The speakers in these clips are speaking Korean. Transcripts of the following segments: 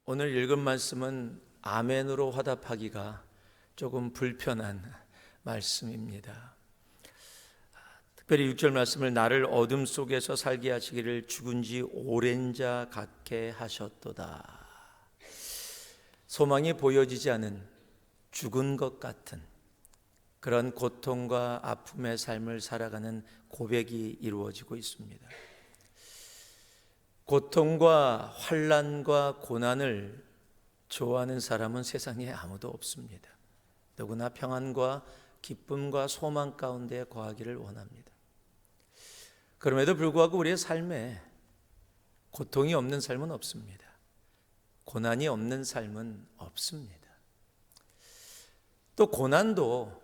오늘 읽은 말씀은 아멘으로 화답하기가 조금 불편한 말씀입니다. 특별히 6절 말씀을 나를 어둠 속에서 살게 하시기를 죽은 지 오랜 자 같게 하셨도다. 소망이 보여지지 않은 죽은 것 같은 그런 고통과 아픔의 삶을 살아가는 고백이 이루어지고 있습니다. 고통과 환난과 고난을 좋아하는 사람은 세상에 아무도 없습니다. 누구나 평안과 기쁨과 소망 가운데 거하기를 원합니다. 그럼에도 불구하고 우리의 삶에 고통이 없는 삶은 없습니다. 고난이 없는 삶은 없습니다. 또 고난도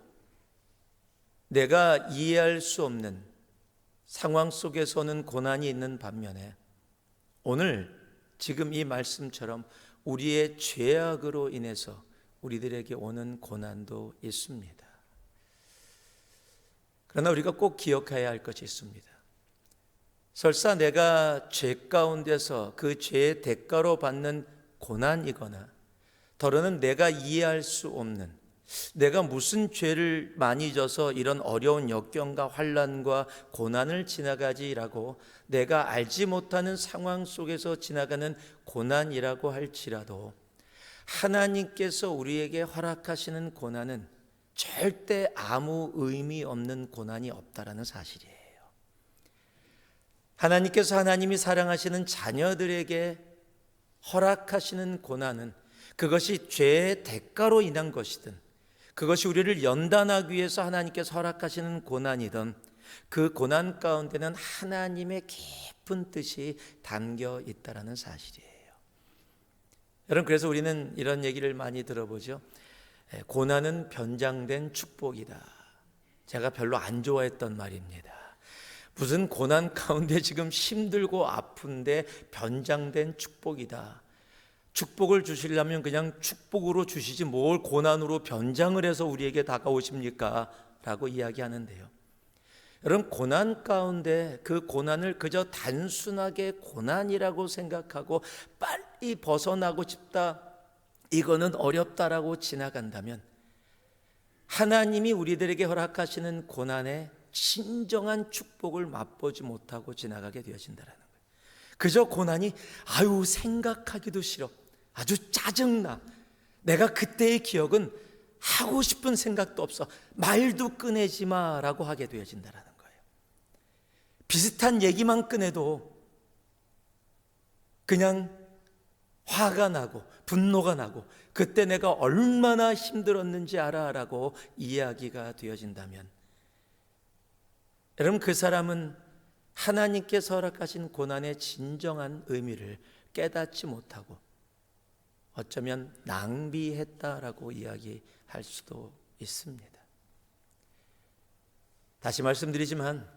내가 이해할 수 없는 상황 속에서는 고난이 있는 반면에 오늘 지금 이 말씀처럼 우리의 죄악으로 인해서 우리들에게 오는 고난도 있습니다. 그러나 우리가 꼭 기억해야 할 것이 있습니다. 설사 내가 죄 가운데서 그 죄의 대가로 받는 고난이거나 더러는 내가 이해할 수 없는 내가 무슨 죄를 많이 져서 이런 어려운 역경과 환난과 고난을 지나가지라고 내가 알지 못하는 상황 속에서 지나가는 고난이라고 할지라도 하나님께서 우리에게 허락하시는 고난은 절대 아무 의미 없는 고난이 없다라는 사실이에요. 하나님께서 하나님이 사랑하시는 자녀들에게 허락하시는 고난은 그것이 죄의 대가로 인한 것이든 그것이 우리를 연단하기 위해서 하나님께서 허락하시는 고난이든 그 고난 가운데는 하나님의 깊은 뜻이 담겨 있다는 사실이에요. 여러분, 그래서 우리는 이런 얘기를 많이 들어보죠. 고난은 변장된 축복이다. 제가 별로 안 좋아했던 말입니다. 무슨 고난 가운데 지금 힘들고 아픈데 변장된 축복이다. 축복을 주시려면 그냥 축복으로 주시지 뭘 고난으로 변장을 해서 우리에게 다가오십니까? 라고 이야기하는데요. 여러분, 고난 가운데 그 고난을 그저 단순하게 고난이라고 생각하고 빨리 벗어나고 싶다, 이거는 어렵다라고 지나간다면 하나님이 우리들에게 허락하시는 고난의 진정한 축복을 맛보지 못하고 지나가게 되어진다는 거예요. 그저 고난이 생각하기도 싫어, 아주 짜증나, 내가 그때의 기억은 하고 싶은 생각도 없어, 말도 꺼내지 마라고 하게 되어진다는 거예요. 비슷한 얘기만 꺼내도 그냥 화가 나고 분노가 나고 그때 내가 얼마나 힘들었는지 알아라고 이야기가 되어진다면 여러분, 그 사람은 하나님께서 허락하신 고난의 진정한 의미를 깨닫지 못하고 어쩌면 낭비했다라고 이야기할 수도 있습니다. 다시 말씀드리지만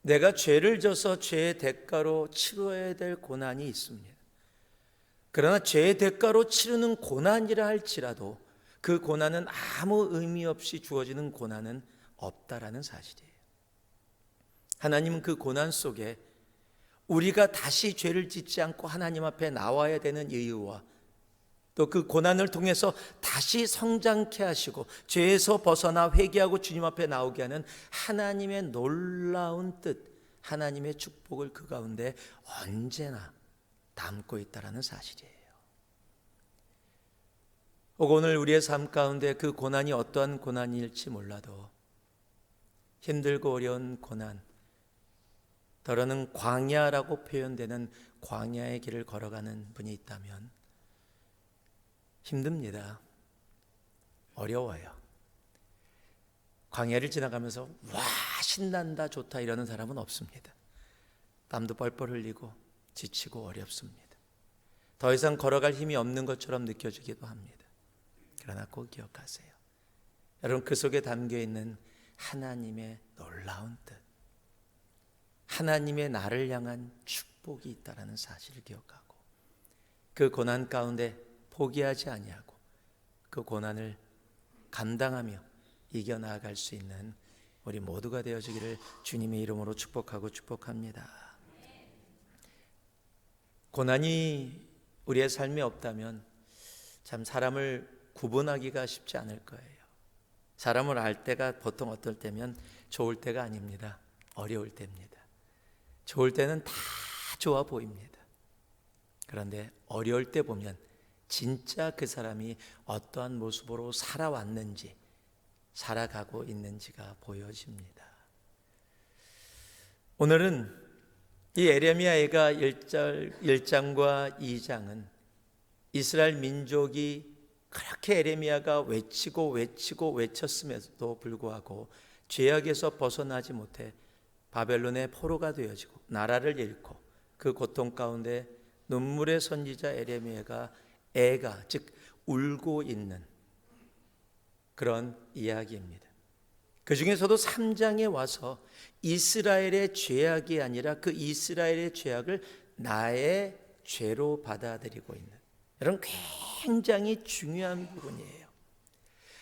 내가 죄를 져서 죄의 대가로 치러야 될 고난이 있습니다. 그러나 죄의 대가로 치르는 고난이라 할지라도 그 고난은 아무 의미 없이 주어지는 고난은 없다라는 사실이에요. 하나님은 그 고난 속에 우리가 다시 죄를 짓지 않고 하나님 앞에 나와야 되는 이유와 또 그 고난을 통해서 다시 성장케 하시고 죄에서 벗어나 회개하고 주님 앞에 나오게 하는 하나님의 놀라운 뜻, 하나님의 축복을 그 가운데 언제나 담고 있다는 사실이에요. 혹 오늘 우리의 삶 가운데 그 고난이 어떠한 고난일지 몰라도 힘들고 어려운 고난, 더러는 광야라고 표현되는 광야의 길을 걸어가는 분이 있다면 힘듭니다. 어려워요. 광야를 지나가면서 와 신난다 좋다 이러는 사람은 없습니다. 땀도 뻘뻘 흘리고 지치고 어렵습니다. 더 이상 걸어갈 힘이 없는 것처럼 느껴지기도 합니다. 그러나 꼭 기억하세요. 여러분, 그 속에 담겨있는 하나님의 놀라운 뜻, 하나님의 나를 향한 축복이 있다는 사실을 기억하고 그 고난 가운데 포기하지 아니하고 그 고난을 감당하며 이겨나갈 수 있는 우리 모두가 되어지기를 주님의 이름으로 축복하고 축복합니다. 고난이 우리의 삶이 없다면 참 사람을 구분하기가 쉽지 않을 거예요. 사람을 알 때가 보통 어떨 때면 좋을 때가 아닙니다. 어려울 때입니다. 좋을 때는 다 좋아 보입니다. 그런데 어려울 때 보면 진짜 그 사람이 어떠한 모습으로 살아왔는지, 살아가고 있는지가 보여집니다. 오늘은 이 에레미야가 1장과 2장은 이스라엘 민족이 그렇게 에레미야가 외쳤음에도 불구하고 죄악에서 벗어나지 못해 바벨론의 포로가 되어지고 나라를 잃고 그 고통 가운데 눈물의 선지자 에레미야가 즉 울고 있는 그런 이야기입니다. 그 중에서도 3장에 와서 이스라엘의 죄악이 아니라 그 이스라엘의 죄악을 나의 죄로 받아들이고 있는, 이런 굉장히 중요한 부분이에요.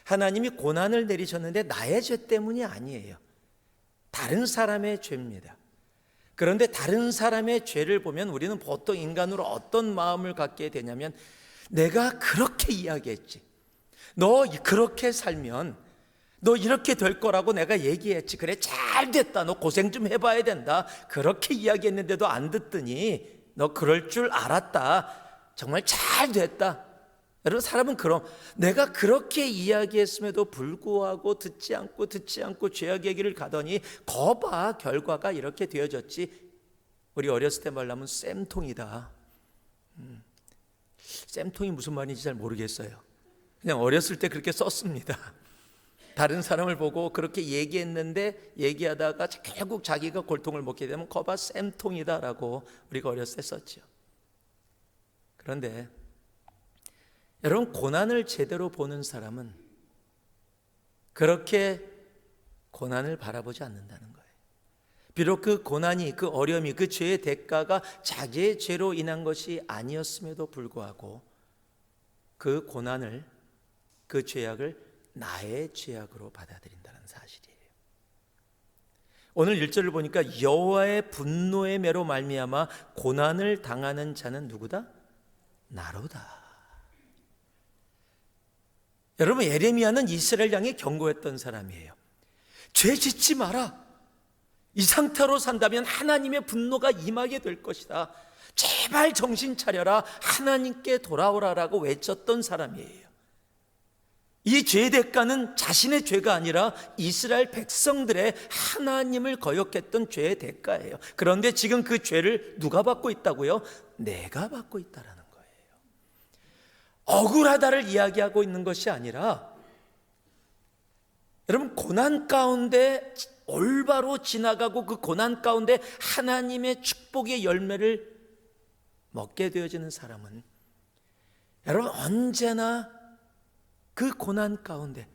하나님이 고난을 내리셨는데 나의 죄 때문이 아니에요. 다른 사람의 죄입니다. 그런데 다른 사람의 죄를 보면 우리는 보통 인간으로 어떤 마음을 갖게 되냐면, 내가 그렇게 이야기했지, 너 그렇게 살면 너 이렇게 될 거라고 내가 얘기했지, 그래 잘 됐다, 너 고생 좀 해봐야 된다, 그렇게 이야기했는데도 안 듣더니 너 그럴 줄 알았다, 정말 잘 됐다. 여러분, 사람은 그럼 내가 그렇게 이야기했음에도 불구하고 듣지 않고 죄악 얘기를 가더니 거봐 결과가 이렇게 되어졌지. 우리 어렸을 때 말하면 쌤통이다. 쌤통이 무슨 말인지 잘 모르겠어요. 그냥 어렸을 때 그렇게 썼습니다. 다른 사람을 보고 그렇게 얘기했는데 얘기하다가 결국 자기가 골통을 먹게 되면 거봐 쌤통이다 라고 우리가 어렸을 때 썼죠. 그런데 여러분, 고난을 제대로 보는 사람은 그렇게 고난을 바라보지 않는다는 거예요. 비록 그 고난이, 그 어려움이, 그 죄의 대가가 자기의 죄로 인한 것이 아니었음에도 불구하고 그 고난을, 그 죄악을 나의 죄악으로 받아들인다는 사실이에요. 오늘 1절을 보니까 여호와의 분노의 매로 말미암아 고난을 당하는 자는 누구다? 나로다. 여러분, 예레미야는 이스라엘 향해 경고했던 사람이에요. 죄 짓지 마라. 이 상태로 산다면 하나님의 분노가 임하게 될 것이다. 제발 정신 차려라. 하나님께 돌아오라라고 외쳤던 사람이에요. 이 죄의 대가는 자신의 죄가 아니라 이스라엘 백성들의 하나님을 거역했던 죄의 대가예요. 그런데 지금 그 죄를 누가 받고 있다고요? 내가 받고 있다라는 거예요. 억울하다를 이야기하고 있는 것이 아니라, 여러분, 고난 가운데 올바로 지나가고 그 고난 가운데 하나님의 축복의 열매를 먹게 되어지는 사람은, 여러분, 언제나 그 고난 가운데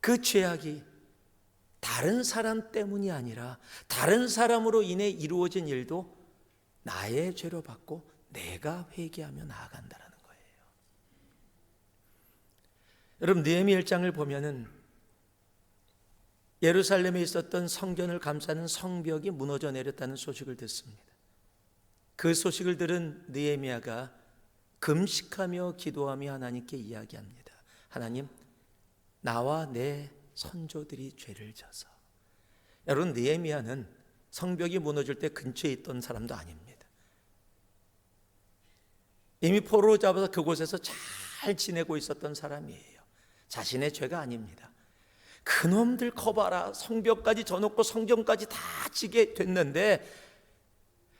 그 죄악이 다른 사람 때문이 아니라 다른 사람으로 인해 이루어진 일도 나의 죄로 받고 내가 회개하며 나아간다라는 거예요. 여러분, 느헤미야 1장을 보면은 예루살렘에 있었던 성전을 감싸는 성벽이 무너져 내렸다는 소식을 듣습니다. 그 소식을 들은 느헤미야가 금식하며 기도하며 하나님께 이야기합니다. 하나님, 나와 내 선조들이 죄를 져서. 여러분, 느헤미야는 성벽이 무너질 때 근처에 있던 사람도 아닙니다. 이미 포로로 잡아서 그곳에서 잘 지내고 있었던 사람이에요. 자신의 죄가 아닙니다. 그놈들 커봐라, 성벽까지 져놓고 성전까지 다 지게 됐는데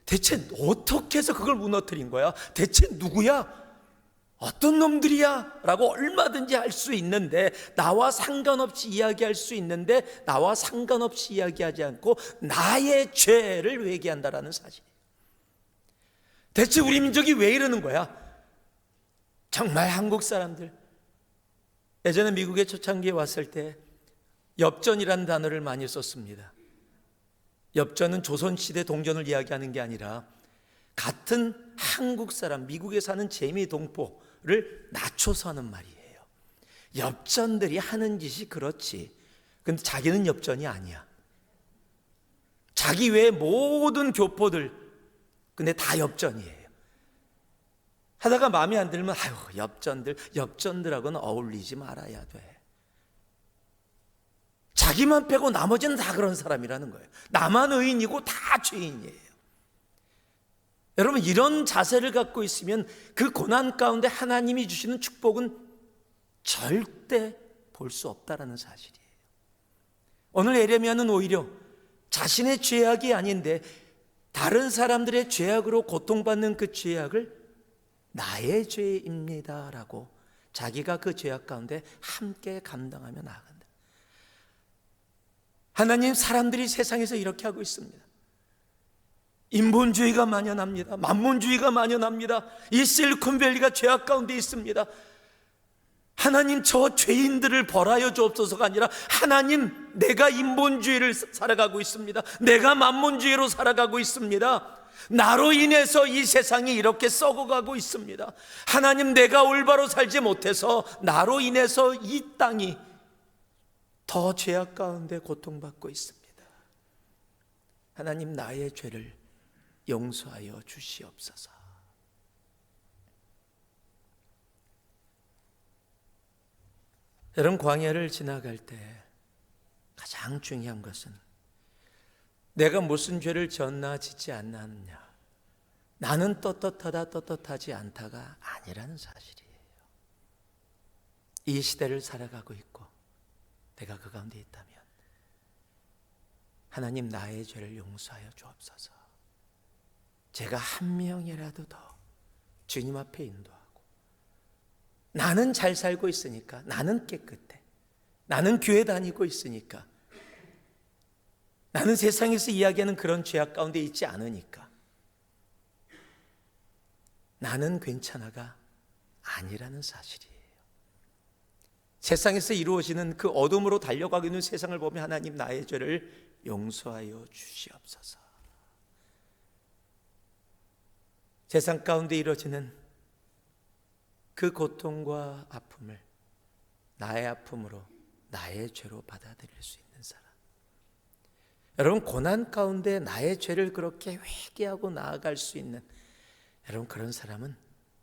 대체 어떻게 해서 그걸 무너뜨린 거야? 대체 누구야? 어떤 놈들이야? 라고 얼마든지 할 수 있는데, 나와 상관없이 이야기할 수 있는데 나와 상관없이 이야기하지 않고 나의 죄를 회개한다라는 사실이에요. 대체 우리 민족이 왜 이러는 거야? 정말 한국 사람들, 예전에 미국에 초창기에 왔을 때 엽전이라는 단어를 많이 썼습니다. 엽전은 조선시대 동전을 이야기하는 게 아니라 같은 한국 사람, 미국에 사는 재미동포를 낮춰서 하는 말이에요. 엽전들이 하는 짓이 그렇지, 근데 자기는 엽전이 아니야. 자기 외에 모든 교포들 근데 다 엽전이에요. 하다가 마음에 안 들면 엽전들하고는 어울리지 말아야 돼. 자기만 빼고 나머지는 다 그런 사람이라는 거예요. 나만 의인이고 다 죄인이에요. 여러분, 이런 자세를 갖고 있으면 그 고난 가운데 하나님이 주시는 축복은 절대 볼 수 없다라는 사실이에요. 오늘 예레미야는 오히려 자신의 죄악이 아닌데 다른 사람들의 죄악으로 고통받는 그 죄악을 나의 죄입니다 라고 자기가 그 죄악 가운데 함께 감당하며 나아간다. 하나님, 사람들이 세상에서 이렇게 하고 있습니다. 인본주의가 만연합니다. 만몬주의가 만연합니다. 이 실리콘밸리가 죄악 가운데 있습니다. 하나님, 저 죄인들을 벌하여 주옵소서가 아니라 하나님, 내가 인본주의를 살아가고 있습니다. 내가 만몬주의로 살아가고 있습니다. 나로 인해서 이 세상이 이렇게 썩어가고 있습니다. 하나님, 내가 올바로 살지 못해서 나로 인해서 이 땅이 더 죄악 가운데 고통받고 있습니다. 하나님, 나의 죄를 용서하여 주시옵소서. 여러분, 광야를 지나갈 때 가장 중요한 것은 내가 무슨 죄를 졌나 짓지 않았느냐, 나는 떳떳하다 떳떳하지 않다가 아니라는 사실이에요. 이 시대를 살아가고 있고 내가 그 가운데 있다면 하나님, 나의 죄를 용서하여 주옵소서. 제가 한 명이라도 더 주님 앞에 인도하고, 나는 잘 살고 있으니까, 나는 깨끗해, 나는 교회 다니고 있으니까, 나는 세상에서 이야기하는 그런 죄악 가운데 있지 않으니까 나는 괜찮아가 아니라는 사실이에요. 세상에서 이루어지는 그 어둠으로 달려가고 있는 세상을 보며 하나님, 나의 죄를 용서하여 주시옵소서. 세상 가운데 이루어지는 그 고통과 아픔을 나의 아픔으로, 나의 죄로 받아들일 수 있는 사람. 여러분, 고난 가운데 나의 죄를 그렇게 회개하고 나아갈 수 있는 여러분, 그런 사람은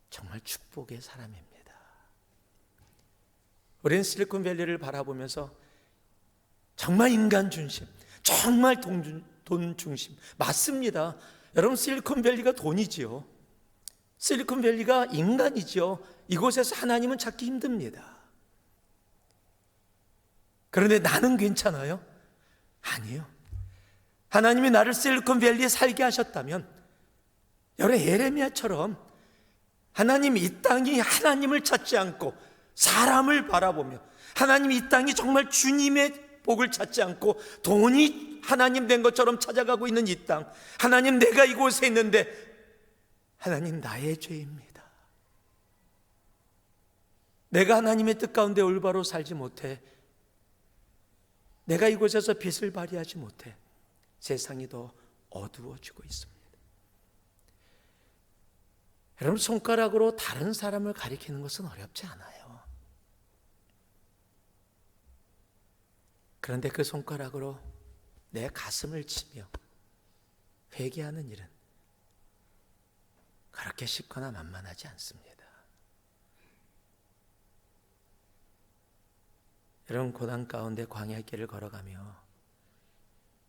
정말 축복의 사람입니다. 우리는 실리콘밸리를 바라보면서 정말 인간 중심, 정말 돈 중심, 맞습니다. 여러분, 실리콘밸리가 돈이지요. 실리콘밸리가 인간이죠. 이곳에서 하나님은 찾기 힘듭니다. 그런데 나는 괜찮아요? 아니요. 하나님이 나를 실리콘밸리에 살게 하셨다면, 여러분, 예레미야처럼 하나님, 이 땅이 하나님을 찾지 않고 사람을 바라보며, 하나님, 이 땅이 정말 주님의 복을 찾지 않고 돈이 하나님 된 것처럼 찾아가고 있는 이 땅, 하나님, 내가 이곳에 있는데 하나님, 나의 죄입니다. 내가 하나님의 뜻 가운데 올바로 살지 못해, 내가 이곳에서 빛을 발휘하지 못해 세상이 더 어두워지고 있습니다. 여러분, 손가락으로 다른 사람을 가리키는 것은 어렵지 않아요. 그런데 그 손가락으로 내 가슴을 치며 회개하는 일은 그렇게 쉽거나 만만하지 않습니다. 여러분, 고난 가운데 광야의 길을 걸어가며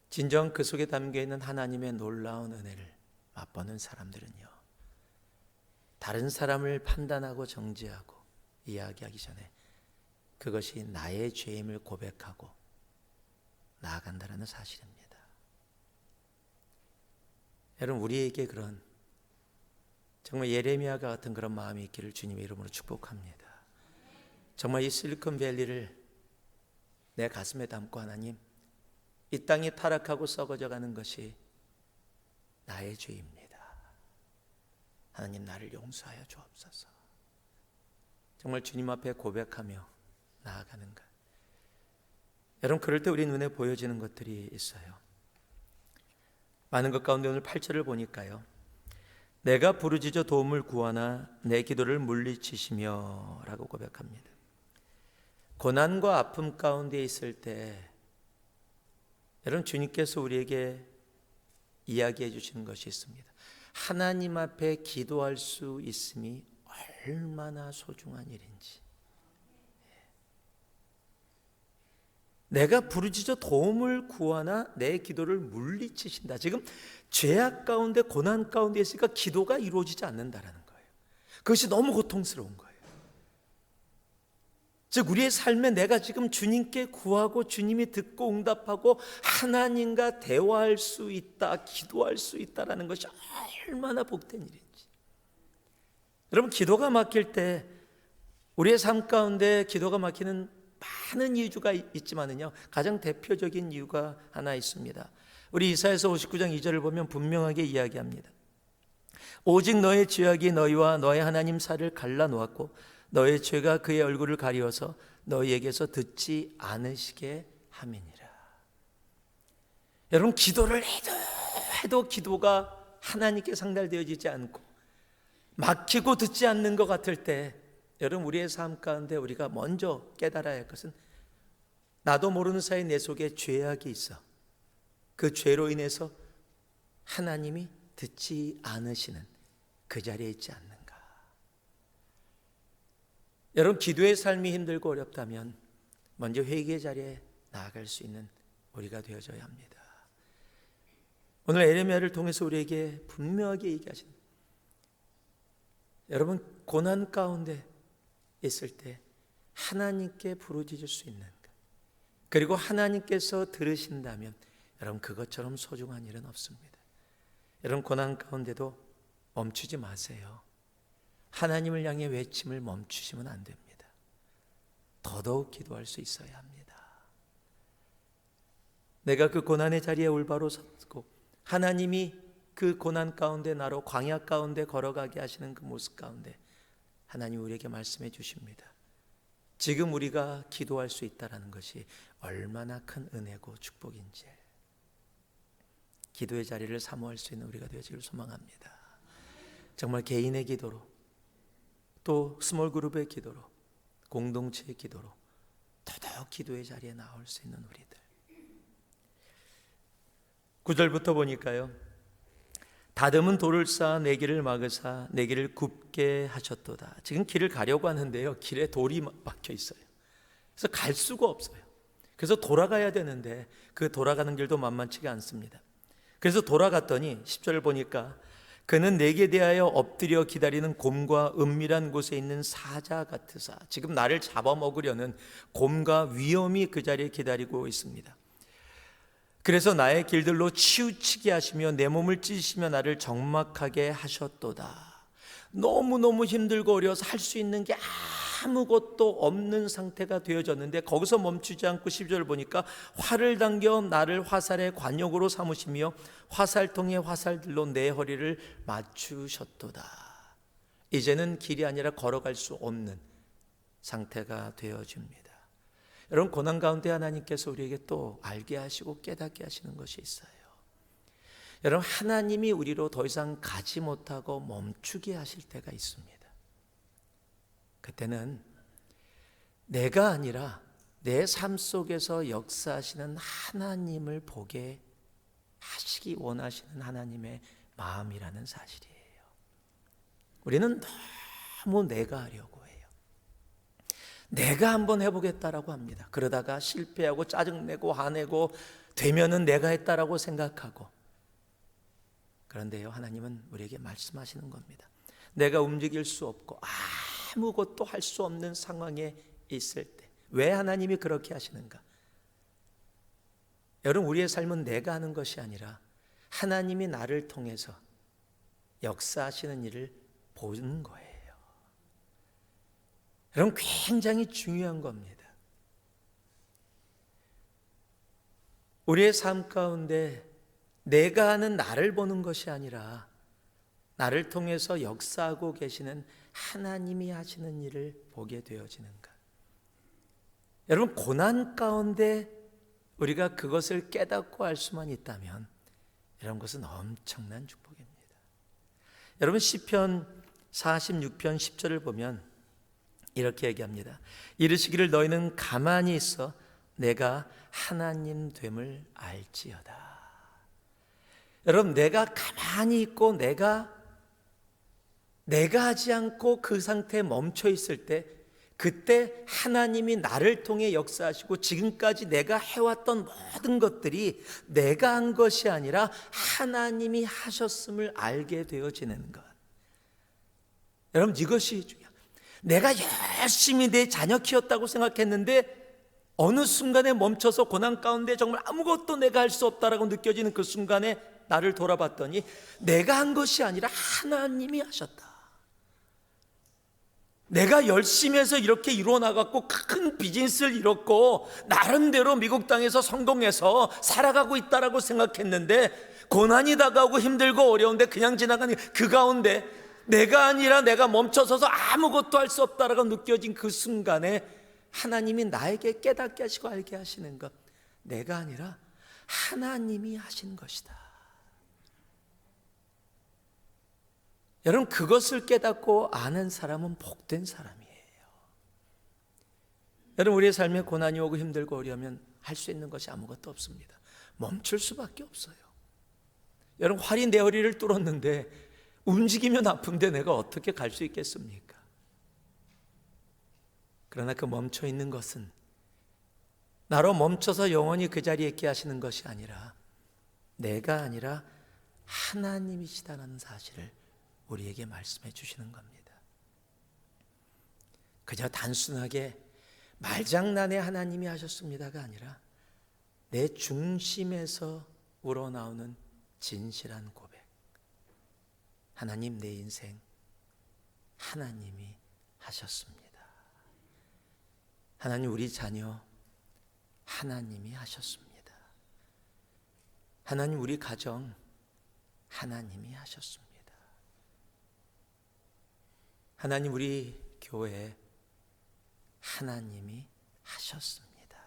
진정 그 속에 담겨있는 하나님의 놀라운 은혜를 맛보는 사람들은요, 다른 사람을 판단하고 정죄하고 이야기하기 전에 그것이 나의 죄임을 고백하고 나아간다는 사실입니다. 여러분, 우리에게 그런 정말 예레미야가 같은 그런 마음이 있기를 주님의 이름으로 축복합니다. 정말 이 실리콘밸리를 내 가슴에 담고, 하나님, 이 땅이 타락하고 썩어져 가는 것이 나의 죄입니다. 하나님, 나를 용서하여 주옵소서. 정말 주님 앞에 고백하며 나아가는 것. 여러분, 그럴 때 우리 눈에 보여지는 것들이 있어요. 많은 것 가운데 오늘 8절을 보니까요, 내가 부르짖어 도움을 구하나 내 기도를 물리치시며 라고 고백합니다. 고난과 아픔 가운데 있을 때 여러분, 주님께서 우리에게 이야기해 주시는 것이 있습니다. 하나님 앞에 기도할 수 있음이 얼마나 소중한 일인지. 내가 부르짖어 도움을 구하나 내 기도를 물리치신다. 지금 죄악 가운데 고난 가운데 있으니까 기도가 이루어지지 않는다라는 거예요. 그것이 너무 고통스러운 거예요. 즉 우리의 삶에 내가 지금 주님께 구하고 주님이 듣고 응답하고 하나님과 대화할 수 있다, 기도할 수 있다라는 것이 얼마나 복된 일인지. 여러분, 기도가 막힐 때 우리의 삶 가운데 기도가 막히는 많은 이유가 있지만은요, 가장 대표적인 이유가 하나 있습니다. 우리 이사야서 59장 2절을 보면 분명하게 이야기합니다. 오직 너의 죄악이 너희와 너의 하나님 사이를 갈라놓았고 너의 죄가 그의 얼굴을 가리워서 너희에게서 듣지 않으시게 함이니라. 여러분, 기도를 해도 기도가 하나님께 상달되어지지 않고 막히고 듣지 않는 것 같을 때, 여러분, 우리의 삶 가운데 우리가 먼저 깨달아야 할 것은 나도 모르는 사이 내 속에 죄악이 있어. 그 죄로 인해서 하나님이 듣지 않으시는 그 자리에 있지 않는가. 여러분, 기도의 삶이 힘들고 어렵다면 먼저 회개의 자리에 나아갈 수 있는 우리가 되어져야 합니다. 오늘 에레미야를 통해서 우리에게 분명하게 얘기하신, 여러분, 고난 가운데 있을 때 하나님께 부르짖을 수 있는 것, 그리고 하나님께서 들으신다면 여러분, 그것처럼 소중한 일은 없습니다. 여러분, 고난 가운데도 멈추지 마세요. 하나님을 향해 외침을 멈추시면 안 됩니다. 더더욱 기도할 수 있어야 합니다. 내가 그 고난의 자리에 올바로 섰고 하나님이 그 고난 가운데 나로 광야 가운데 걸어가게 하시는 그 모습 가운데 하나님 우리에게 말씀해 주십니다. 지금 우리가 기도할 수 있다는 것이 얼마나 큰 은혜고 축복인지. 기도의 자리를 사모할 수 있는 우리가 되어지길 소망합니다. 정말 개인의 기도로, 또 스몰 그룹의 기도로, 공동체의 기도로 더더욱 기도의 자리에 나올 수 있는 우리들. 9절부터 보니까요, 다듬은 돌을 쌓아 내 길을 막으사 내 길을 굽게 하셨도다. 지금 길을 가려고 하는데요, 길에 돌이 막혀 있어요. 그래서 갈 수가 없어요. 그래서 돌아가야 되는데 그 돌아가는 길도 만만치가 않습니다. 그래서 돌아갔더니 10절을 보니까 그는 내게 대하여 엎드려 기다리는 곰과 은밀한 곳에 있는 사자 같으사. 지금 나를 잡아먹으려는 곰과 위험이 그 자리에 기다리고 있습니다. 그래서 나의 길들로 치우치게 하시며 내 몸을 찢으시며 나를 적막하게 하셨도다. 너무너무 힘들고 어려워서 할 수 있는 게 아무것도 없는 상태가 되어졌는데 거기서 멈추지 않고 12절을 보니까 활을 당겨 나를 화살의 관역으로 삼으시며 화살통의 화살들로 내 허리를 맞추셨도다. 이제는 길이 아니라 걸어갈 수 없는 상태가 되어집니다. 여러분, 고난 가운데 하나님께서 우리에게 또 알게 하시고 깨닫게 하시는 것이 있어요. 여러분, 하나님이 우리로 더 이상 가지 못하고 멈추게 하실 때가 있습니다. 그때는 내가 아니라 내 삶 속에서 역사하시는 하나님을 보게 하시기 원하시는 하나님의 마음이라는 사실이에요. 우리는 너무 내가 하려고 해요. 내가 한번 해보겠다라고 합니다. 그러다가 실패하고 짜증내고 화내고 되면은 내가 했다라고 생각하고. 그런데요, 하나님은 우리에게 말씀하시는 겁니다. 내가 움직일 수 없고 아무것도 할 수 없는 상황에 있을 때 왜 하나님이 그렇게 하시는가? 여러분, 우리의 삶은 내가 하는 것이 아니라 하나님이 나를 통해서 역사하시는 일을 보는 거예요. 여러분, 굉장히 중요한 겁니다. 우리의 삶 가운데 내가 하는 나를 보는 것이 아니라 나를 통해서 역사하고 계시는 하나님이 하시는 일을 보게 되어지는가? 여러분, 고난 가운데 우리가 그것을 깨닫고 알 수만 있다면 이런 것은 엄청난 축복입니다. 여러분, 시편 46편 10절을 보면 이렇게 얘기합니다. 이르시기를 너희는 가만히 있어 내가 하나님 됨을 알지어다. 여러분, 내가 가만히 있고 내가 내가 하지 않고 그 상태에 멈춰 있을 때, 그때 하나님이 나를 통해 역사하시고 지금까지 내가 해왔던 모든 것들이 내가 한 것이 아니라 하나님이 하셨음을 알게 되어지는 것. 여러분, 이것이 중요해요. 내가 열심히 내 자녀 키웠다고 생각했는데 어느 순간에 멈춰서 고난 가운데 정말 아무것도 내가 할 수 없다라고 느껴지는 그 순간에 나를 돌아봤더니 내가 한 것이 아니라 하나님이 하셨다. 내가 열심히 해서 이렇게 이루어나갔고 큰 비즈니스를 이뤘고 나름대로 미국 땅에서 성공해서 살아가고 있다라고 생각했는데, 고난이 다가오고 힘들고 어려운데 그냥 지나가는 그 가운데 내가 아니라 내가 멈춰서서 아무것도 할 수 없다라고 느껴진 그 순간에 하나님이 나에게 깨닫게 하시고 알게 하시는 것, 내가 아니라 하나님이 하신 것이다. 여러분, 그것을 깨닫고 아는 사람은 복된 사람이에요. 여러분, 우리의 삶에 고난이 오고 힘들고 어려우면 할 수 있는 것이 아무것도 없습니다. 멈출 수밖에 없어요. 여러분, 활이 내 허리를 뚫었는데 움직이면 아픈데 내가 어떻게 갈 수 있겠습니까? 그러나 그 멈춰 있는 것은 나로 멈춰서 영원히 그 자리에 있게 하시는 것이 아니라 내가 아니라 하나님이시다는 사실을 우리에게 말씀해 주시는 겁니다. 그저 단순하게 말장난에 하나님이 하셨습니다가 아니라 내 중심에서 우러나오는 진실한 고백. 하나님, 내 인생 하나님이 하셨습니다. 하나님, 우리 자녀 하나님이 하셨습니다. 하나님, 우리 가정 하나님이 하셨습니다. 하나님, 우리 교회 하나님이 하셨습니다.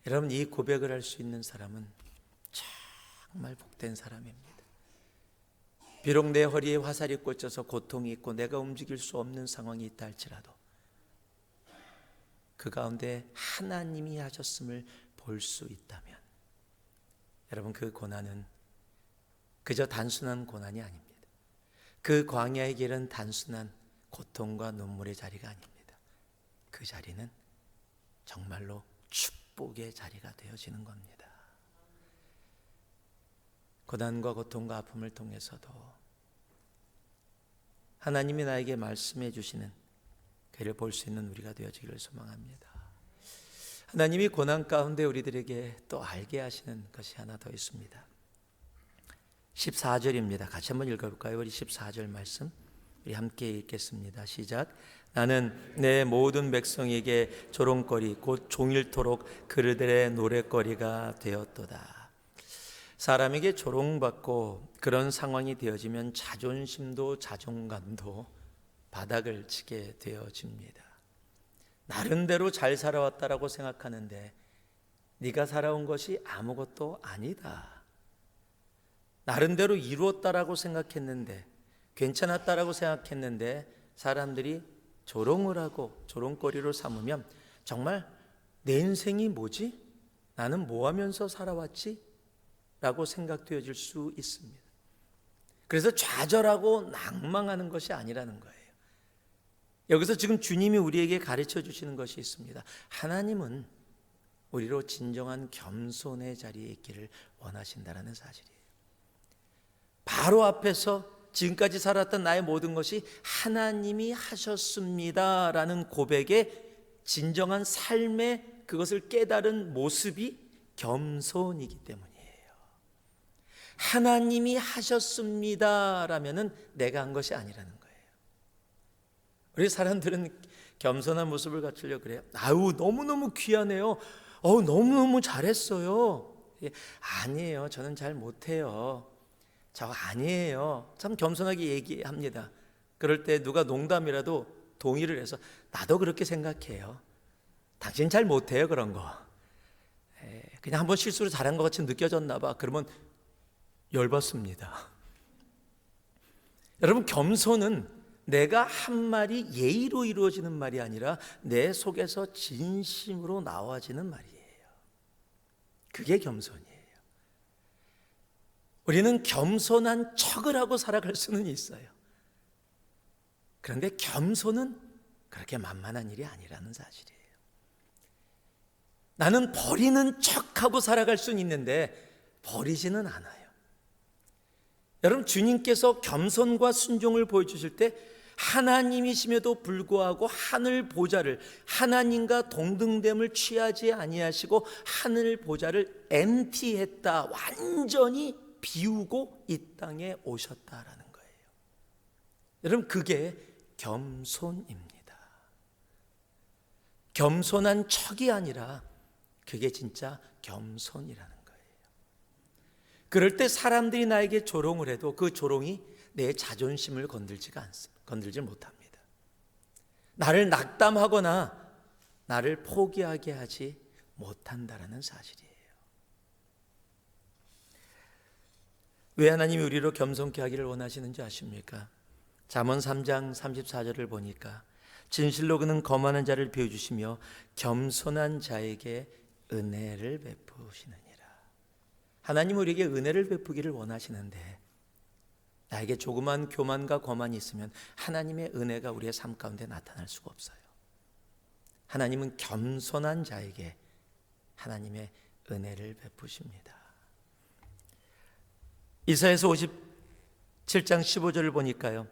여러분, 이 고백을 할 수 있는 사람은 정말 복된 사람입니다. 비록 내 허리에 화살이 꽂혀서 고통이 있고 내가 움직일 수 없는 상황이 있다 할지라도 그 가운데 하나님이 하셨음을 볼 수 있다면, 여러분, 그 고난은 그저 단순한 고난이 아닙니다. 그 광야의 길은 단순한 고통과 눈물의 자리가 아닙니다. 그 자리는 정말로 축복의 자리가 되어지는 겁니다. 고난과 고통과 아픔을 통해서도 하나님이 나에게 말씀해 주시는 그를 볼 수 있는 우리가 되어지기를 소망합니다. 하나님이 고난 가운데 우리들에게 또 알게 하시는 것이 하나 더 있습니다. 14절입니다. 같이 한번 읽어볼까요? 우리 14절 말씀 우리 함께 읽겠습니다. 시작. 나는 내 모든 백성에게 조롱거리 곧 종일토록 그들의 노랫거리가 되었도다. 사람에게 조롱받고 그런 상황이 되어지면 자존심도 자존감도 바닥을 치게 되어집니다. 나름대로 잘 살아왔다라고 생각하는데 네가 살아온 것이 아무것도 아니다. 나름대로 이루었다라고 생각했는데, 괜찮았다라고 생각했는데 사람들이 조롱을 하고 조롱거리로 삼으면 정말 내 인생이 뭐지? 나는 뭐 하면서 살아왔지? 라고 생각되어질 수 있습니다. 그래서 좌절하고 낭망하는 것이 아니라는 거예요. 여기서 지금 주님이 우리에게 가르쳐 주시는 것이 있습니다. 하나님은 우리로 진정한 겸손의 자리에 있기를 원하신다는 사실이에요. 바로 앞에서 지금까지 살았던 나의 모든 것이 하나님이 하셨습니다라는 고백의 진정한 삶의 그것을 깨달은 모습이 겸손이기 때문이에요. 하나님이 하셨습니다라면은 내가 한 것이 아니라는 거예요. 우리 사람들은 겸손한 모습을 갖추려고 그래요. 아우, 너무너무 귀하네요. 너무너무 잘했어요. 아니에요. 저는 잘 못해요. 저 아니에요. 참 겸손하게 얘기합니다. 그럴 때 누가 농담이라도 동의를 해서 나도 그렇게 생각해요. 당신 잘 못해요, 그런 거. 그냥 한번 실수로 잘한 것 같이 느껴졌나 봐. 그러면 열받습니다. 여러분, 겸손은 내가 한 말이 예의로 이루어지는 말이 아니라 내 속에서 진심으로 나와지는 말이에요. 그게 겸손이에요. 우리는 겸손한 척을 하고 살아갈 수는 있어요. 그런데 겸손은 그렇게 만만한 일이 아니라는 사실이에요. 나는 버리는 척하고 살아갈 수는 있는데 버리지는 않아요. 여러분, 주님께서 겸손과 순종을 보여주실 때 하나님이심에도 불구하고 하늘 보좌를, 하나님과 동등됨을 취하지 아니하시고 하늘 보좌를 엠티했다, 완전히 비우고 이 땅에 오셨다라는 거예요. 여러분, 그게 겸손입니다. 겸손한 척이 아니라 그게 진짜 겸손이라는 거예요. 그럴 때 사람들이 나에게 조롱을 해도 그 조롱이 내 자존심을 건들지 못합니다. 나를 낙담하거나 나를 포기하게 하지 못한다라는 사실이에요. 왜 하나님이 우리로 겸손케 하기를 원하시는지 아십니까? 잠언 3장 34절을 보니까 진실로 그는 거만한 자를 비워주시며 겸손한 자에게 은혜를 베푸시느니라. 하나님은 우리에게 은혜를 베푸기를 원하시는데 나에게 조그만 교만과 거만이 있으면 하나님의 은혜가 우리의 삶 가운데 나타날 수가 없어요. 하나님은 겸손한 자에게 하나님의 은혜를 베푸십니다. 이사야서 57장 15절을 보니까요,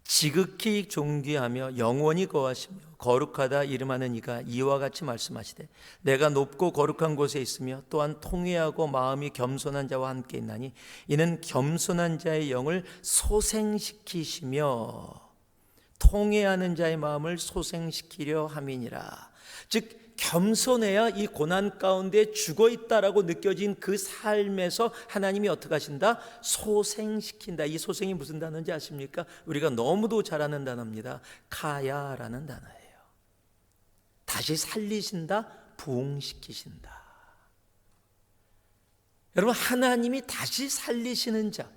지극히 존귀하며 영원히 거하시며 거룩하다 이름하는 이가 이와 같이 말씀하시되 내가 높고 거룩한 곳에 있으며 또한 통회하고 마음이 겸손한 자와 함께 있나니 이는 겸손한 자의 영을 소생시키시며 통회하는 자의 마음을 소생시키려 함이니라. 즉 겸손해야 이 고난 가운데 죽어있다라고 느껴진 그 삶에서 하나님이 어떻게 하신다? 소생시킨다. 이 소생이 무슨 단어인지 아십니까? 우리가 너무도 잘 아는 단어입니다. 카야라는 단어예요. 다시 살리신다, 부흥시키신다. 여러분, 하나님이 다시 살리시는 자,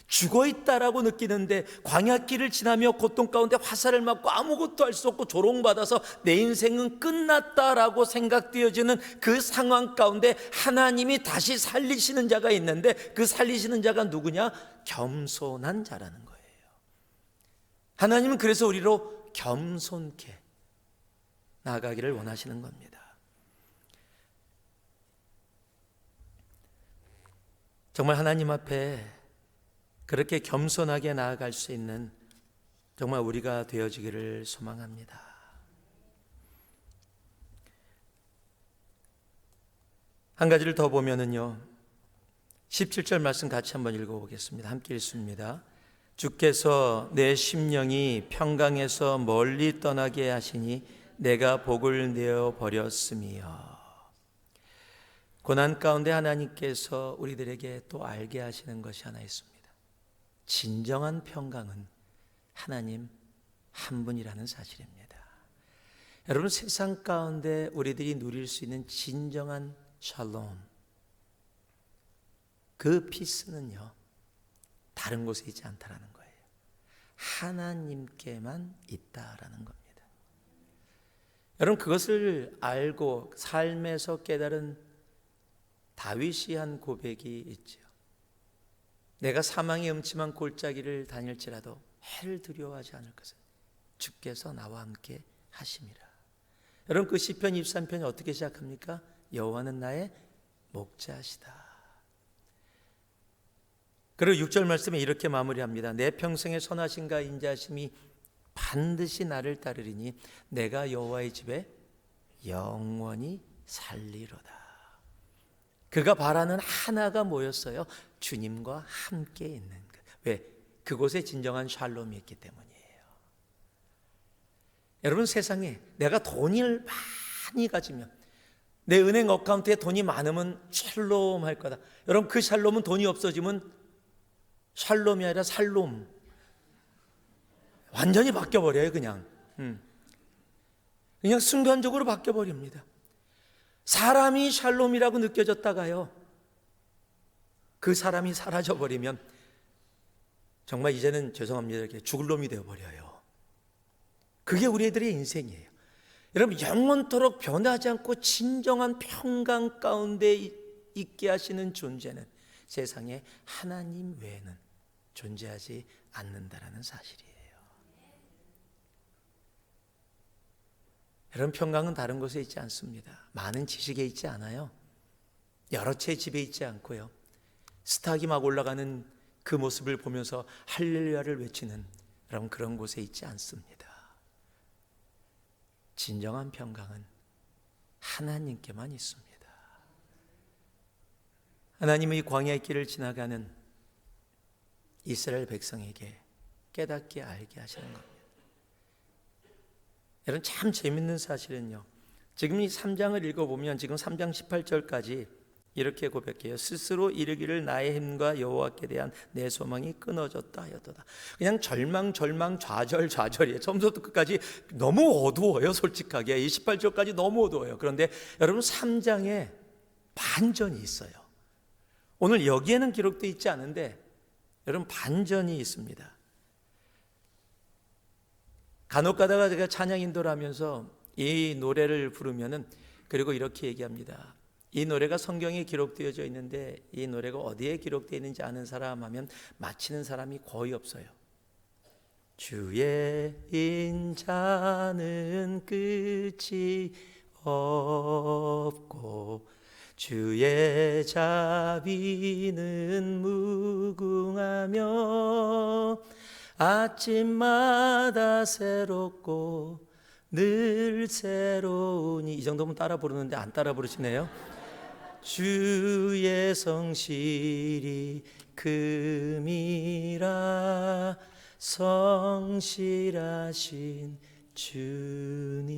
죽어있다라고 느끼는데 광야길을 지나며 고통 가운데 화살을 맞고 아무것도 할 수 없고 조롱받아서 내 인생은 끝났다라고 생각되어지는 그 상황 가운데 하나님이 다시 살리시는 자가 있는데 그 살리시는 자가 누구냐? 겸손한 자라는 거예요. 하나님은 그래서 우리로 겸손케 나아가기를 원하시는 겁니다. 정말 하나님 앞에 그렇게 겸손하게 나아갈 수 있는 정말 우리가 되어지기를 소망합니다. 한 가지를 더 보면은요, 17절 말씀 같이 한번 읽어보겠습니다. 함께 읽습니다. 주께서 내 심령이 평강에서 멀리 떠나게 하시니 내가 복을 내어 버렸으며. 고난 가운데 하나님께서 우리들에게 또 알게 하시는 것이 하나 있습니다. 진정한 평강은 하나님 한 분이라는 사실입니다. 여러분, 세상 가운데 우리들이 누릴 수 있는 진정한 샬롬, 그 피스는요, 다른 곳에 있지 않다라는 거예요. 하나님께만 있다라는 겁니다. 여러분, 그것을 알고 삶에서 깨달은 다윗이 한 고백이 있죠. 내가 사망의 음침한 골짜기를 다닐지라도 해를 두려워하지 않을 것은 주께서 나와 함께 하심이라. 여러분, 그 시편 23편이 어떻게 시작합니까? 여호와는 나의 목자시다. 그리고 6절 말씀에 이렇게 마무리합니다. 내 평생의 선하심과 인자하심이 반드시 나를 따르리니 내가 여호와의 집에 영원히 살리로다. 그가 바라는 하나가 뭐였어요? 주님과 함께 있는 것. 왜? 그곳에 진정한 샬롬이 있기 때문이에요. 여러분, 세상에 내가 돈을 많이 가지면, 내 은행 어카운트에 돈이 많으면 샬롬 할 거다. 여러분, 그 샬롬은 돈이 없어지면 샬롬이 아니라 살롬, 완전히 바뀌어버려요. 그냥 순간적으로 바뀌어버립니다. 사람이 샬롬이라고 느껴졌다가요, 그 사람이 사라져버리면 정말 이제는 죄송합니다, 이렇게 죽을 놈이 되어버려요. 그게 우리들의 인생이에요. 여러분, 영원토록 변하지 않고 진정한 평강 가운데 있게 하시는 존재는 세상에 하나님 외에는 존재하지 않는다라는 사실이에요. 여러분, 평강은 다른 곳에 있지 않습니다. 많은 지식에 있지 않아요. 여러 채 집에 있지 않고요. 스탁이 막 올라가는 그 모습을 보면서 할렐루야를 외치는 여러분, 그런 곳에 있지 않습니다. 진정한 평강은 하나님께만 있습니다. 하나님의 광야의 길을 지나가는 이스라엘 백성에게 깨닫게 알게 하시는 겁니다. 여러분, 참 재밌는 사실은요, 지금 이 3장을 읽어보면 지금 3장 18절까지 이렇게 고백해요. 스스로 이르기를 나의 힘과 여호와께 대한 내 소망이 끊어졌다 하였도다. 그냥 절망 좌절이에요. 처음부터 끝까지 너무 어두워요. 솔직하게 이 18절까지 너무 어두워요. 그런데 여러분, 3장에 반전이 있어요. 오늘 여기에는 기록되어 있지 않은데 여러분, 반전이 있습니다. 간혹 가다가 제가 찬양 인도를 하면서 이 노래를 부르면은, 그리고 이렇게 얘기합니다. 이 노래가 성경에 기록되어져 있는데 이 노래가 어디에 기록되어 있는지 아는 사람 하면 맞히는 사람이 거의 없어요. 주의 인자는 끝이 없고 주의 자비는 무궁하며 아침마다 새롭고 늘 새로우니, 이 정도면 따라 부르는데 안 따라 부르시네요. 주의 성실이 금이라 성실하신 주님.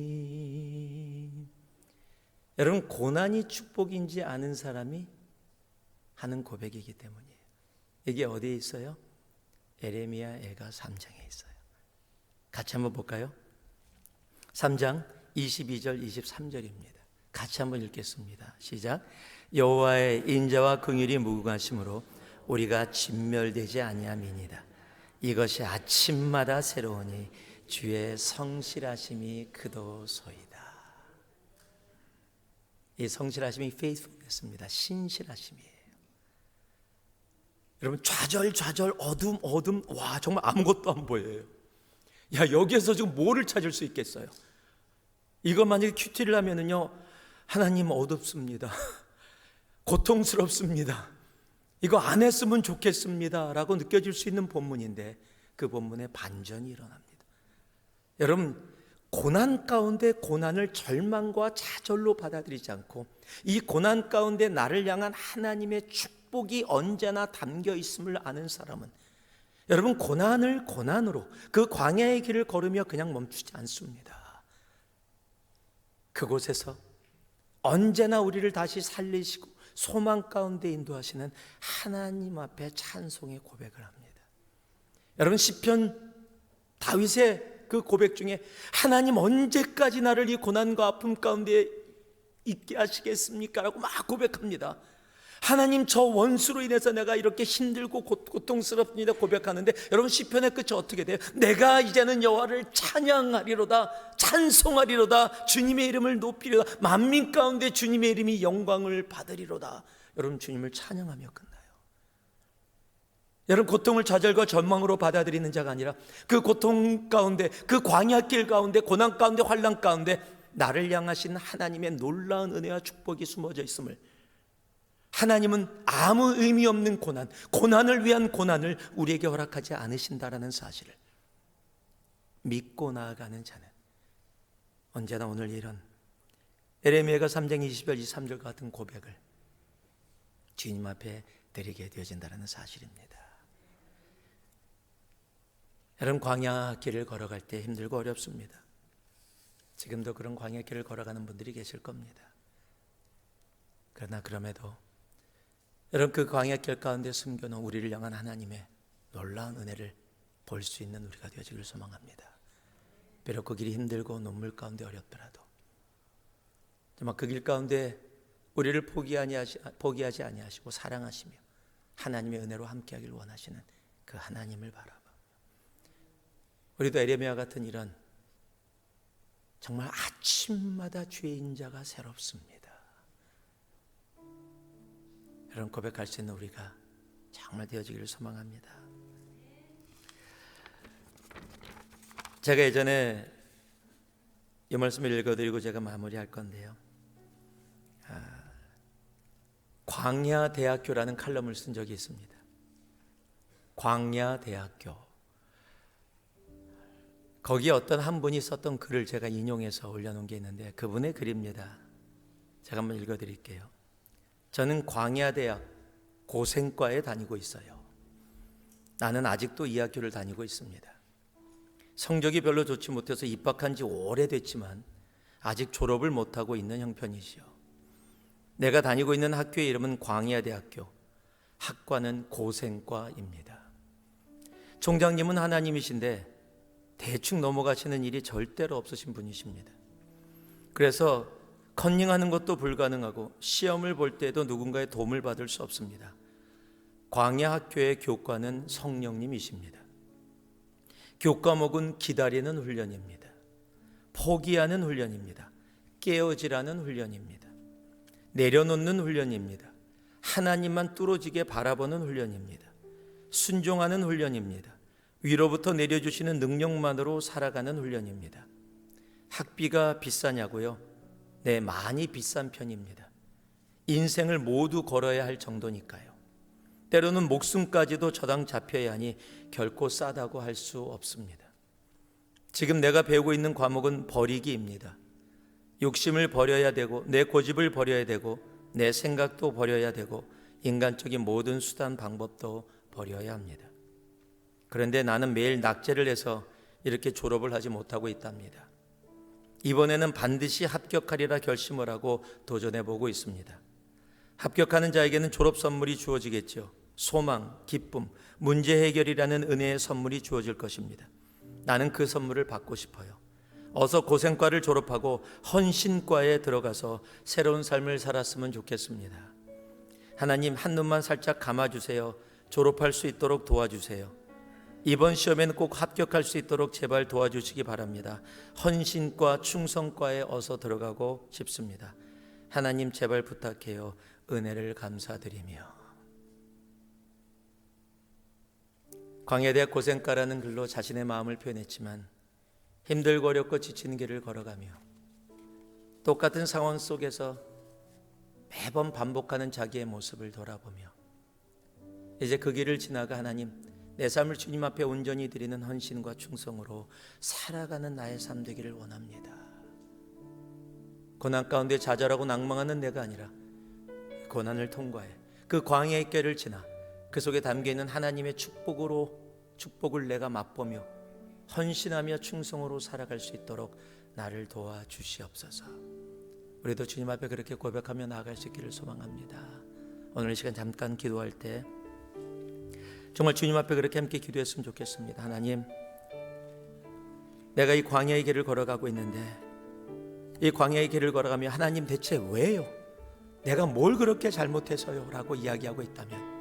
여러분, 고난이 축복인지 아는 사람이 하는 고백이기 때문이에요. 이게 어디에 있어요? 에레미야 애가 3장에 있어요. 같이 한번 볼까요? 3장 22절 23절입니다. 같이 한번 읽겠습니다. 시작. 여호와의 인자와 긍휼이 무궁하심으로 우리가 진멸되지 아니함이니이다. 이것이 아침마다 새로우니 주의 성실하심이 그도소이다. 이 성실하심이 faithfulness입니다. 신실하심이에요. 여러분, 좌절 어둠, 와, 정말 아무것도 안 보여요. 야, 여기에서 지금 뭐를 찾을 수 있겠어요? 이거 만약에 큐티를 하면은요, 하나님 어둡습니다. 고통스럽습니다. 이거 안 했으면 좋겠습니다 라고 느껴질 수 있는 본문인데 그 본문에 반전이 일어납니다. 여러분, 고난 가운데 고난을 절망과 좌절로 받아들이지 않고 이 고난 가운데 나를 향한 하나님의 축복이 언제나 담겨 있음을 아는 사람은, 여러분, 고난을 고난으로 그 광야의 길을 걸으며 그냥 멈추지 않습니다. 그곳에서 언제나 우리를 다시 살리시고 소망 가운데 인도하시는 하나님 앞에 찬송의 고백을 합니다. 여러분, 시편 다윗의 그 고백 중에 하나님 언제까지 나를 이 고난과 아픔 가운데 있게 하시겠습니까? 라고 막 고백합니다. 하나님, 저 원수로 인해서 내가 이렇게 힘들고 고통스럽습니다 고백하는데, 여러분, 시편의 끝이 어떻게 돼요? 내가 이제는 여호와를 찬양하리로다, 찬송하리로다, 주님의 이름을 높이리로다, 만민 가운데 주님의 이름이 영광을 받으리로다. 여러분, 주님을 찬양하며 끝나요. 여러분, 고통을 좌절과 절망으로 받아들이는 자가 아니라 그 고통 가운데, 그 광야길 가운데, 고난 가운데, 환난 가운데 나를 향하신 하나님의 놀라운 은혜와 축복이 숨어져 있음을, 하나님은 아무 의미 없는 고난을 위한 고난을 우리에게 허락하지 않으신다라는 사실을 믿고 나아가는 자는 언제나 오늘 이런 에레미야가 3장 20절 23절 같은 고백을 주님 앞에 드리게 되어진다는 사실입니다. 여러분, 광야 길을 걸어갈 때 힘들고 어렵습니다. 지금도 그런 광야 길을 걸어가는 분들이 계실 겁니다. 그러나 그럼에도 여러분, 그 광야길 가운데 숨겨놓은 우리를 향한 하나님의 놀라운 은혜를 볼 수 있는 우리가 되어지기를 소망합니다. 비록 그 길이 힘들고 눈물 가운데 어렵더라도 정말 그 길 가운데 우리를 포기하지 아니하시고 사랑하시며 하나님의 은혜로 함께하기를 원하시는 그 하나님을 바라봐 우리도 에레미야 같은 이런 정말 아침마다 주의 인자가 새롭습니다, 여러분, 고백할 수 있는 우리가 정말 되어지기를 소망합니다. 제가 예전에 이 말씀을 읽어드리고 제가 마무리할 건데요, 광야대학교라는 칼럼을 쓴 적이 있습니다. 광야대학교. 거기에 어떤 한 분이 썼던 글을 제가 인용해서 올려놓은 게 있는데 그분의 글입니다. 제가 한번 읽어드릴게요. 저는 광야대학 고생과에 다니고 있어요. 나는 아직도 이 학교를 다니고 있습니다. 성적이 별로 좋지 못해서 입학한 지 오래됐지만 아직 졸업을 못하고 있는 형편이지요. 내가 다니고 있는 학교의 이름은 광야대학교, 학과는 고생과입니다. 총장님은 하나님이신데 대충 넘어가시는 일이 절대로 없으신 분이십니다. 그래서 컨닝하는 것도 불가능하고 시험을 볼 때에도 누군가의 도움을 받을 수 없습니다. 광야학교의 교과는 성령님이십니다. 교과목은 기다리는 훈련입니다. 포기하는 훈련입니다. 깨어지라는 훈련입니다. 내려놓는 훈련입니다. 하나님만 뚫어지게 바라보는 훈련입니다. 순종하는 훈련입니다. 위로부터 내려주시는 능력만으로 살아가는 훈련입니다. 학비가 비싸냐고요? 네, 많이 비싼 편입니다. 인생을 모두 걸어야 할 정도니까요. 때로는 목숨까지도 저당 잡혀야 하니 결코 싸다고 할 수 없습니다. 지금 내가 배우고 있는 과목은 버리기입니다. 욕심을 버려야 되고 내 고집을 버려야 되고 내 생각도 버려야 되고 인간적인 모든 수단 방법도 버려야 합니다. 그런데 나는 매일 낙제를 해서 이렇게 졸업을 하지 못하고 있답니다. 이번에는 반드시 합격하리라 결심을 하고 도전해 보고 있습니다. 합격하는 자에게는 졸업 선물이 주어지겠죠. 소망, 기쁨, 문제 해결이라는 은혜의 선물이 주어질 것입니다. 나는 그 선물을 받고 싶어요. 어서 고생과를 졸업하고 헌신과에 들어가서 새로운 삶을 살았으면 좋겠습니다. 하나님, 한눈만 살짝 감아주세요. 졸업할 수 있도록 도와주세요. 이번 시험에는 꼭 합격할 수 있도록 제발 도와주시기 바랍니다. 헌신과 충성과에 어서 들어가고 싶습니다. 하나님 제발 부탁해요. 은혜를 감사드리며. 광야대학 고생과라는 글로 자신의 마음을 표현했지만 힘들고 어렵고 지치는 길을 걸어가며 똑같은 상황 속에서 매번 반복하는 자기의 모습을 돌아보며 이제 그 길을 지나가 하나님, 내 삶을 주님 앞에 온전히 드리는 헌신과 충성으로 살아가는 나의 삶 되기를 원합니다. 고난 가운데 좌절하고 낭망하는 내가 아니라 고난을 통과해 그 광야의 길을 지나 그 속에 담겨있는 하나님의 축복을 내가 맛보며 헌신하며 충성으로 살아갈 수 있도록 나를 도와주시옵소서. 우리도 주님 앞에 그렇게 고백하며 나아갈 수 있기를 소망합니다. 오늘 이 시간 잠깐 기도할 때 정말 주님 앞에 그렇게 함께 기도했으면 좋겠습니다. 하나님, 내가 이 광야의 길을 걸어가고 있는데 이 광야의 길을 걸어가며 하나님 대체 왜요? 내가 뭘 그렇게 잘못해서요? 라고 이야기하고 있다면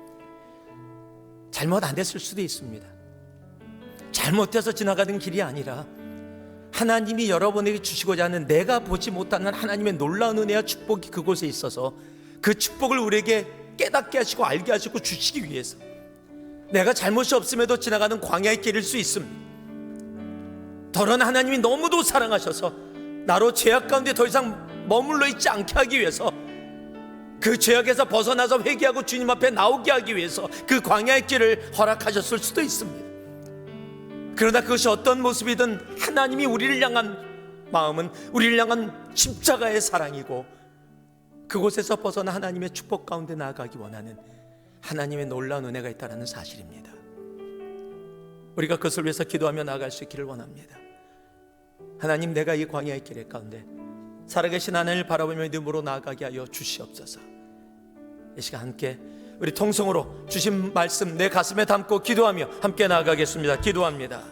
잘못 안 됐을 수도 있습니다. 잘못해서 지나가는 길이 아니라 하나님이 여러분에게 주시고자 하는 내가 보지 못하는 하나님의 놀라운 은혜와 축복이 그곳에 있어서 그 축복을 우리에게 깨닫게 하시고 알게 하시고 주시기 위해서 내가 잘못이 없음에도 지나가는 광야의 길일 수 있습니다. 더러는 하나님이 너무도 사랑하셔서 나로 죄악 가운데 더 이상 머물러 있지 않게 하기 위해서 그 죄악에서 벗어나서 회개하고 주님 앞에 나오게 하기 위해서 그 광야의 길을 허락하셨을 수도 있습니다. 그러나 그것이 어떤 모습이든 하나님이 우리를 향한 마음은 우리를 향한 십자가의 사랑이고 그곳에서 벗어나 하나님의 축복 가운데 나아가기 원하는 하나님의 놀라운 은혜가 있다는 사실입니다. 우리가 그것을 위해서 기도하며 나아갈 수 있기를 원합니다. 하나님, 내가 이 광야의 길 가운데 살아계신 하나님을 바라보며 믿음으로 나아가게 하여 주시옵소서. 이 시간 함께 우리 통성으로 주신 말씀 내 가슴에 담고 기도하며 함께 나아가겠습니다. 기도합니다.